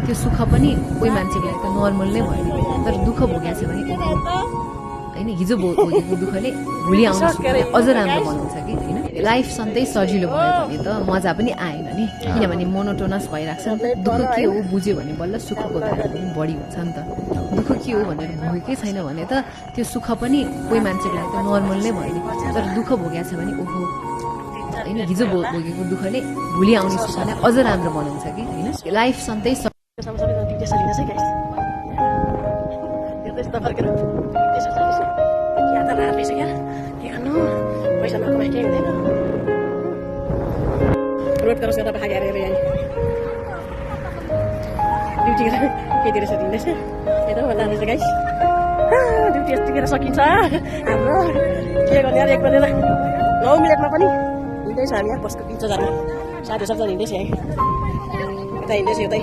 त्यो सुख पनि कोही मान्छेको लागि त नर्मल नै भयो नि, तर दुःख भोगेको छ भने होइन, हिजो भोगेको दुःखले भोलि आउने सुखलाई अझ राम्रो बनाउँछ कि होइन। लाइफ सधैँ सजिलो भयो भने त मजा पनि आएन नि, किनभने मोनोटोनस भइरहेको छ नि त। दुःख के हो बुझ्यो भने बल्ल सुखको धारा पनि बढी हुन्छ नि त। दुःख के हो भनेर भोगेकै छैन भने त त्यो सुख पनि कोही मान्छेको लागि त नर्मल नै भयो नि, तर दुःख भोगेको छ भने ओहो होइन, हिजो भोगेको दुःखले भोलि आउने सुखलाई अझ राम्रो बनाउँछ कि होइन। लाइफ सधैँ रोड क्रस गर्दा भागेर यहाँ ड्युटी केतिर दिँदैछ यता जाँदैछ गाइस। ड्युटी यतिखेर सकिन्छ हाम्रो, के गर्ने यार। 1 बजेर 9 मिनटमा पनि हिँड्दैछ हामी यहाँ बसको इन्तजारमा। साथी सबजना हिँड्दैछ यहाँ, यता हिँड्दैछ यतै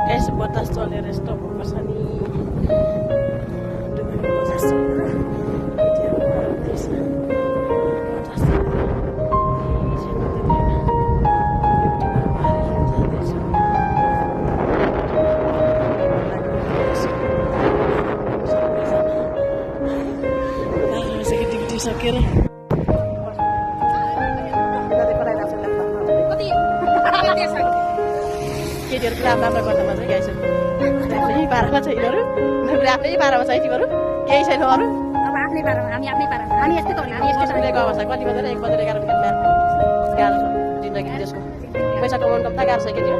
गाइस। बतास चलेर यस्तो भएको छ नि, सकेर केटीहरू पुरा राम्रो गर्दा मात्रै गाइस। आफ्नै पारामा छ यिनीहरू, आफ्नै पारामा छ है तिमीहरू, केही छैन अरू। अब आफ्नै पारामा हामी आफ्नै पारामा हामी यस्तै त हामी यस्तै बसेको अवस्था कति बजेर 1 बजेर 11 बजेर गाह्रो छ जिन्दगी त्यसको। पैसा कमाउनु त गाह्रो छ केटी हो।